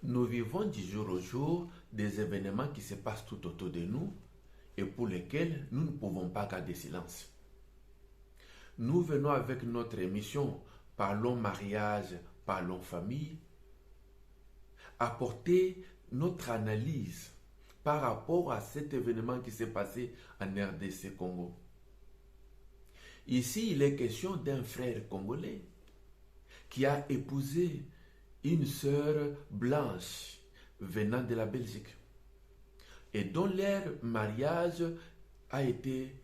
Nous vivons du jour au jour des événements qui se passent tout autour de nous et pour lesquels nous ne pouvons pas garder silence. Nous venons avec notre émission Parlons mariage, parlons famille, apporter notre analyse par rapport à cet événement qui s'est passé en RDC Congo. Ici, il est question d'un frère congolais qui a épousé une sœur blanche venant de la Belgique et dont leur mariage a été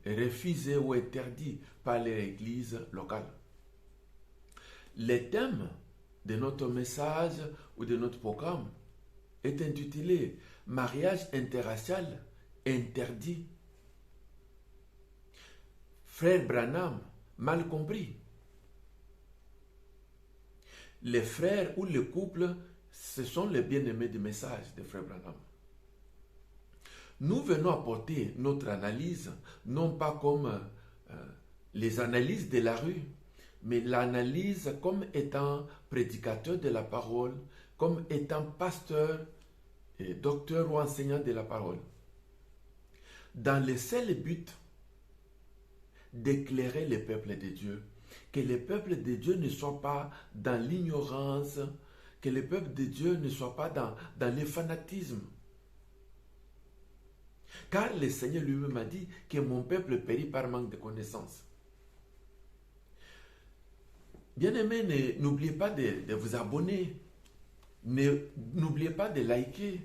refusé ou interdit par l'église locale. Le thème de notre message ou de notre programme est intitulé Mariage interracial interdit. Frère Branham, mal compris. Les frères ou le couple, ce sont les bien-aimés du message de Frère Branham. Nous venons apporter notre analyse, non pas comme les analyses de la rue, mais l'analyse comme étant prédicateur de la parole, comme étant pasteur, et docteur ou enseignant de la parole. Dans le seul but d'éclairer le peuple de Dieu, que le peuple de Dieu ne soit pas dans l'ignorance, que le peuple de Dieu ne soit pas dans le fanatisme. Car le Seigneur lui-même a dit que mon peuple périt par manque de connaissance. Bien-aimés, n'oubliez pas de vous abonner, n'oubliez pas de liker,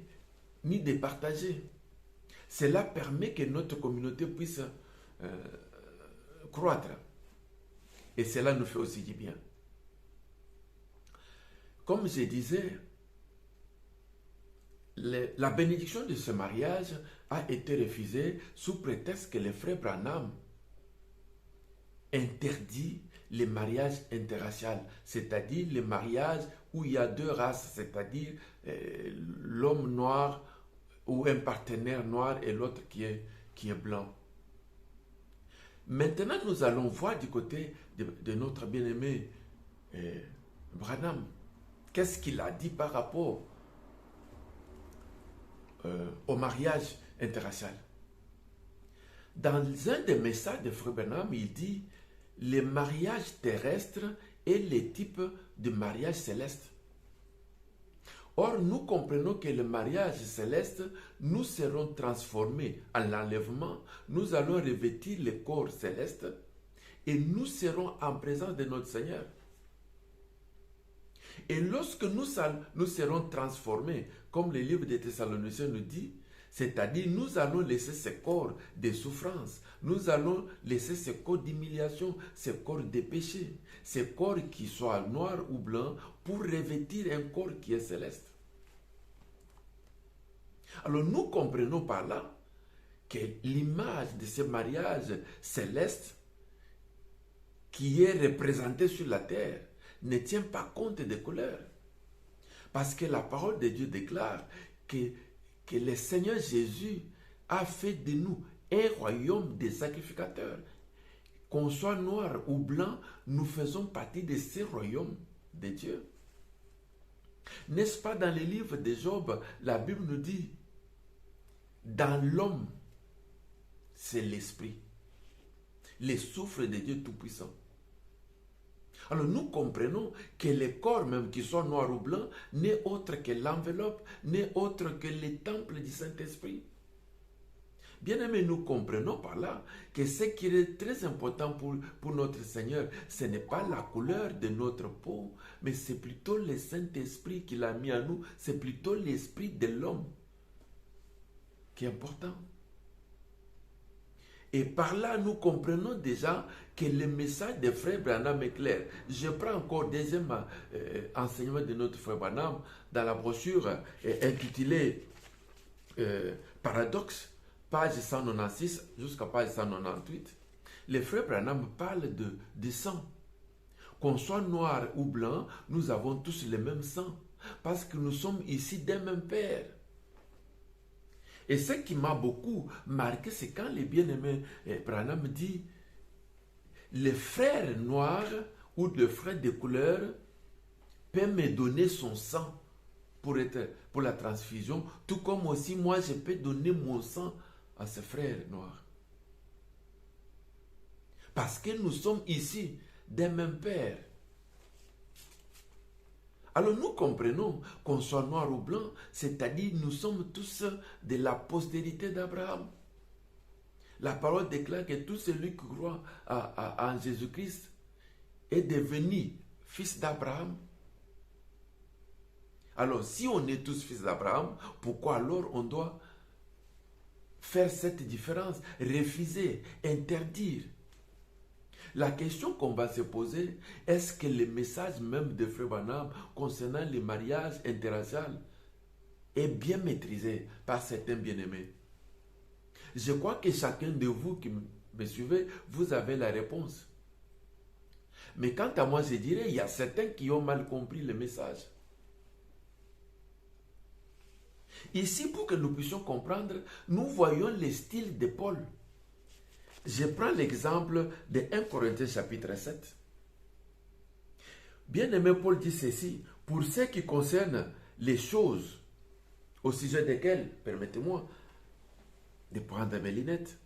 ni de partager. Cela permet que notre communauté puisse croître. Et cela nous fait aussi du bien. Comme je disais, la bénédiction de ce mariage a été refusée sous prétexte que le frère Branham interdit les mariages interracial, c'est-à-dire les mariages où il y a deux races, c'est-à-dire l'homme noir ou un partenaire noir et l'autre qui est blanc. Maintenant, nous allons voir du côté de notre bien-aimé Branham. Qu'est-ce qu'il a dit par rapport au mariage interracial? Dans un des messages de Frère Branham, il dit les mariages terrestres et les types de mariage céleste. Or, nous comprenons que le mariage céleste, nous serons transformés à l'enlèvement, nous allons revêtir le corps céleste et nous serons en présence de notre Seigneur. Et lorsque nous serons transformés, comme le livre des Thessaloniciens nous dit, c'est-à-dire nous allons laisser ce corps de souffrance, nous allons laisser ce corps d'humiliation, ce corps de péché, ce corps qui soit noir ou blanc pour revêtir un corps qui est céleste. Alors nous comprenons par là que l'image de ce mariage céleste qui est représenté sur la terre ne tient pas compte des couleurs. Parce que la parole de Dieu déclare que le Seigneur Jésus a fait de nous un royaume de sacrificateurs. Qu'on soit noir ou blanc, nous faisons partie de ce royaume de Dieu. N'est-ce pas dans le livre de Job, la Bible nous dit, dans l'homme, c'est l'esprit, le souffle de Dieu Tout-Puissant. Alors nous comprenons que le corps même, qui soit noir ou blanc, n'est autre que l'enveloppe, n'est autre que le temple du Saint-Esprit. Bien aimé, nous comprenons par là que ce qui est très important pour notre Seigneur, ce n'est pas la couleur de notre peau, mais c'est plutôt le Saint-Esprit qu'il a mis à nous, c'est plutôt l'esprit de l'homme qui est important. Et par là, nous comprenons déjà que le message de Frère Branham est clair. Je prends encore deuxième enseignement de notre Frère Branham dans la brochure intitulée Paradoxe, page 196 jusqu'à page 198. Le Frère Branham parle de sang. Qu'on soit noir ou blanc, nous avons tous le même sang. Parce que nous sommes ici d'un même Père. Et ce qui m'a beaucoup marqué, c'est quand le bien-aimé Branham dit le frère noir ou le frère de couleur peut me donner son sang pour la transfusion, tout comme aussi moi je peux donner mon sang à ce frère noir. Parce que nous sommes ici d'un même père. Alors nous comprenons qu'on soit noir ou blanc, c'est-à-dire nous sommes tous de la postérité d'Abraham. La parole déclare que tout celui qui croit en Jésus-Christ est devenu fils d'Abraham. Alors si on est tous fils d'Abraham, pourquoi alors on doit faire cette différence, refuser, interdire? La question qu'on va se poser, est-ce que le message même de Frère Branham concernant les mariages interraciaux est bien maîtrisé par certains bien-aimés? Je crois que chacun de vous qui me suivez, vous avez la réponse. Mais quant à moi, je dirais, il y a certains qui ont mal compris le message. Ici, pour que nous puissions comprendre, nous voyons le style de Paul. Je prends l'exemple de 1 Corinthiens chapitre 7. Bien-aimé, Paul dit ceci: pour ce qui concerne les choses au sujet desquelles, permettez-moi de prendre mes lunettes.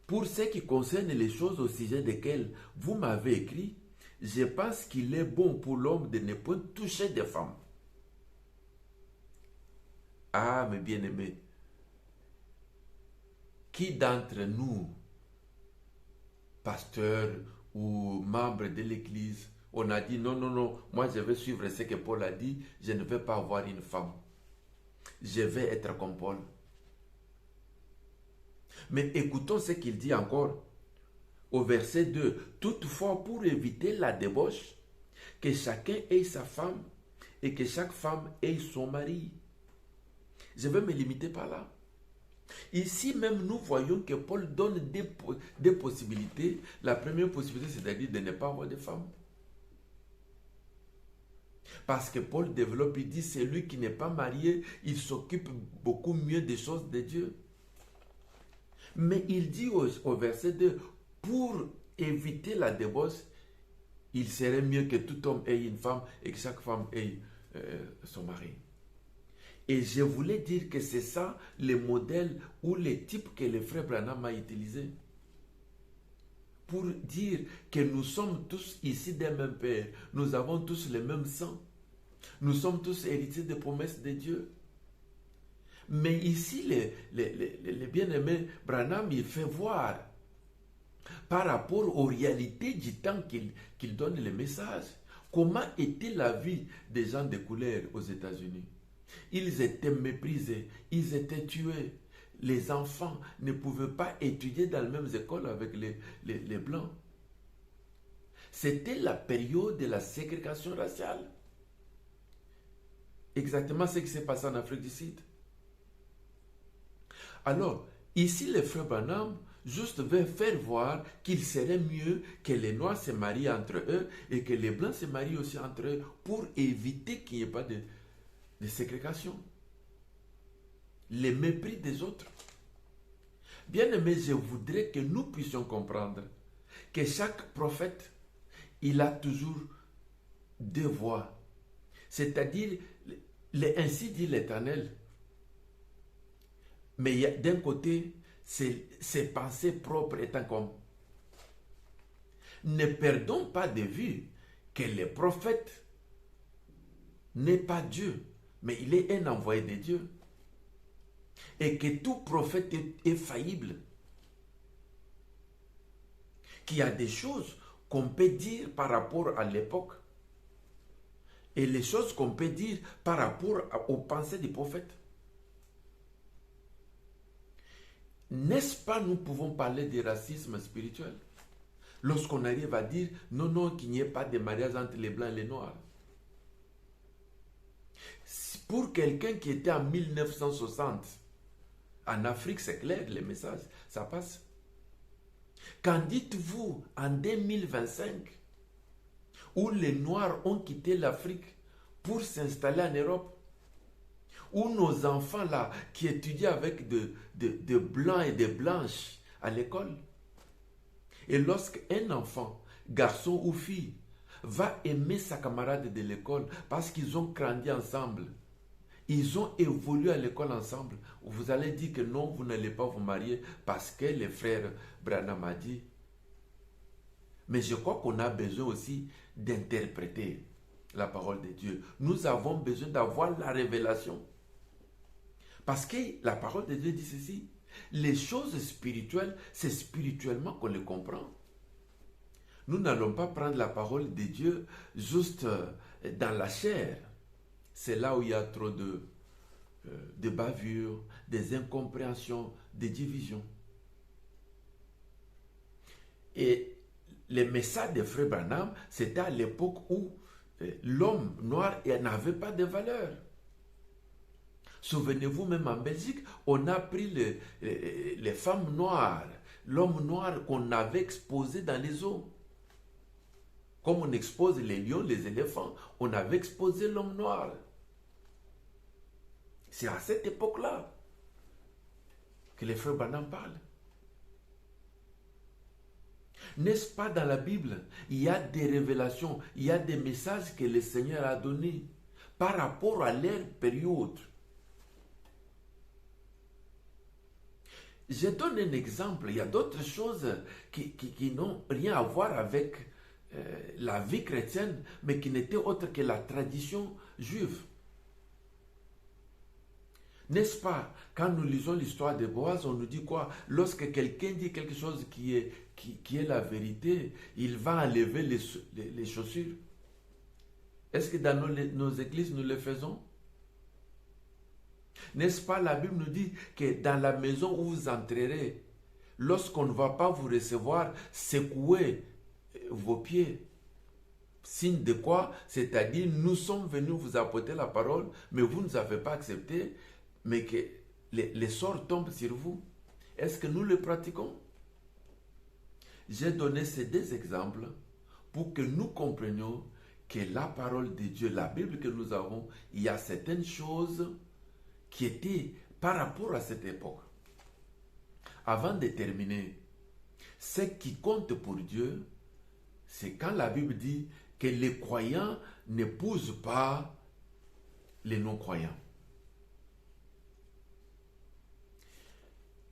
Pour ce qui concerne les choses au sujet desquelles vous m'avez écrit, je pense qu'il est bon pour l'homme de ne point toucher des femmes. Ah, mes bien-aimés, qui d'entre nous, pasteurs ou membres de l'église, on a dit non, non, non, moi je vais suivre ce que Paul a dit, je ne vais pas avoir une femme. Je vais être comme Paul. Mais écoutons ce qu'il dit encore au verset 2. Toutefois, pour éviter la débauche, que chacun ait sa femme et que chaque femme ait son mari. Je vais me limiter par là. Ici même, nous voyons que Paul donne des possibilités. La première possibilité, c'est-à-dire de ne pas avoir de femme. Parce que Paul développe, il dit, celui qui n'est pas marié, il s'occupe beaucoup mieux des choses de Dieu. Mais il dit au verset 2, pour éviter la débauche, il serait mieux que tout homme ait une femme et que chaque femme ait son mari. Et je voulais dire que c'est ça le modèle ou le type que le frère Branham a utilisé. Pour dire que nous sommes tous ici d'un même Père. Nous avons tous le même sang. Nous sommes tous héritiers des promesses de Dieu. Mais ici, le bien-aimé Branham, il fait voir par rapport aux réalités du temps qu'il donne le message. Comment était la vie des gens de couleur aux États-Unis? Ils étaient méprisés, ils étaient tués. Les enfants ne pouvaient pas étudier dans les mêmes écoles avec les Blancs. C'était la période de la ségrégation raciale. Exactement ce qui s'est passé en Afrique du Sud. Alors, ici, le frère Branham juste veut faire voir qu'il serait mieux que les Noirs se marient entre eux et que les Blancs se marient aussi entre eux pour éviter qu'il n'y ait pas de ségrégation. Le mépris des autres. Bien aimé, je voudrais que nous puissions comprendre que chaque prophète, il a toujours deux voix. C'est-à-dire, ainsi dit l'Éternel. Mais d'un côté, ses pensées propres étant comme. Ne perdons pas de vue que le prophète n'est pas Dieu, mais il est un envoyé de Dieu. Et que tout prophète est faillible. Qu'il y a des choses qu'on peut dire par rapport à l'époque. Et les choses qu'on peut dire par rapport aux pensées des prophètes. N'est-ce pas, nous pouvons parler de racisme spirituel lorsqu'on arrive à dire non, non, qu'il n'y ait pas de mariage entre les blancs et les noirs. Pour quelqu'un qui était en 1960, en Afrique, c'est clair, les messages, ça passe. Qu'en dites-vous en 2025, où les Noirs ont quitté l'Afrique pour s'installer en Europe, où nos enfants là, qui étudient avec de blancs et de blanches à l'école, et lorsqu'un enfant, garçon ou fille, va aimer sa camarade de l'école parce qu'ils ont grandi ensemble. Ils ont évolué à l'école ensemble. Vous allez dire que non, vous n'allez pas vous marier parce que le frère Branham a dit. Mais je crois qu'on a besoin aussi d'interpréter la parole de Dieu. Nous avons besoin d'avoir la révélation. Parce que la parole de Dieu dit ceci. Les choses spirituelles, c'est spirituellement qu'on les comprend. Nous n'allons pas prendre la parole de Dieu juste dans la chair. C'est là où il y a trop de bavures, des incompréhensions, des divisions. Et les messages de Frère Branham, c'était à l'époque où l'homme noir n'avait pas de valeur. Souvenez-vous, même en Belgique, on a pris les femmes noires, l'homme noir qu'on avait exposé dans les eaux. Comme on expose les lions, les éléphants, on avait exposé l'homme noir. C'est à cette époque-là que les frères Branham parlent. N'est-ce pas dans la Bible, il y a des révélations, il y a des messages que le Seigneur a donnés par rapport à leur période. Je donne un exemple, il y a d'autres choses qui n'ont rien à voir avec la vie chrétienne, mais qui n'étaient autres que la tradition juive. N'est-ce pas, quand nous lisons l'histoire de Boaz, on nous dit quoi? Lorsque quelqu'un dit quelque chose qui est la vérité, il va enlever les chaussures. Est-ce que dans nos églises, nous le faisons? N'est-ce pas, la Bible nous dit que dans la maison où vous entrerez, lorsqu'on ne va pas vous recevoir, secouez vos pieds. Signe de quoi? C'est-à-dire, nous sommes venus vous apporter la parole, mais vous ne nous avez pas accepté, mais que les sorts tombent sur vous. Est-ce que nous le pratiquons? J'ai donné ces deux exemples pour que nous comprenions que la parole de Dieu, la Bible que nous avons, il y a certaines choses qui étaient par rapport à cette époque. Avant de terminer, ce qui compte pour Dieu, c'est quand la Bible dit que les croyants n'épousent pas les non-croyants.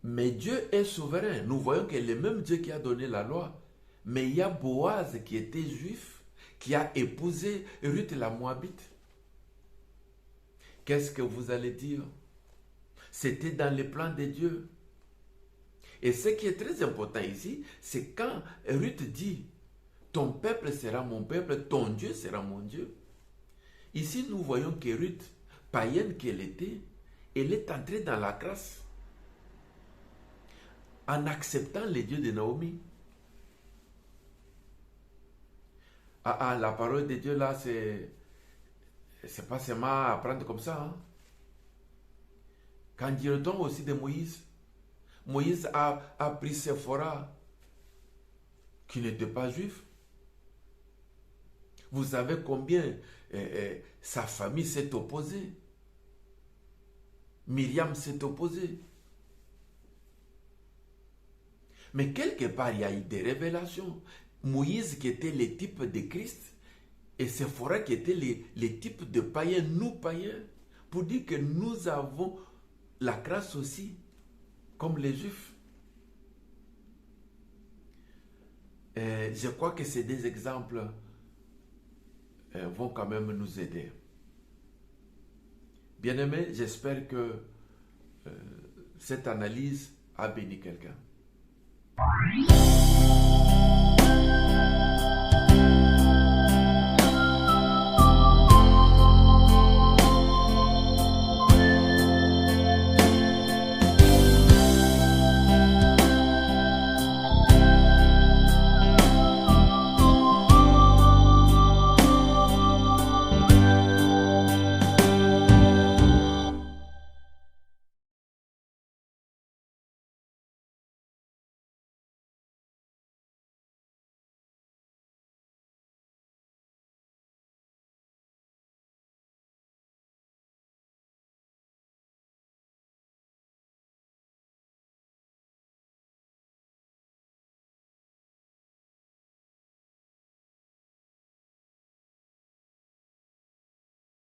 Mais Dieu est souverain. Nous voyons que le même Dieu qui a donné la loi. Mais il y a Boaz qui était juif, qui a épousé Ruth la Moabite. Qu'est-ce que vous allez dire? C'était dans les plans de Dieu. Et ce qui est très important ici, c'est quand Ruth dit, ton peuple sera mon peuple, ton Dieu sera mon Dieu. Ici, nous voyons que Ruth, païenne qu'elle était, elle est entrée dans la grâce en acceptant les dieux de Naomi. La parole de Dieu là, c'est pas seulement à prendre comme ça. Hein? Qu'en dirait-on aussi de Moïse? Moïse a pris Séphora, qui n'était pas juif. Vous savez combien sa famille s'est opposée. Myriam s'est opposée. Mais quelque part, il y a eu des révélations. Moïse qui était le type de Christ et Séphora qui était les types de païens, nous païens, pour dire que nous avons la grâce aussi, comme les Juifs. Je crois que ces deux exemples vont quand même nous aider. Bien-aimés, j'espère que cette analyse a béni quelqu'un.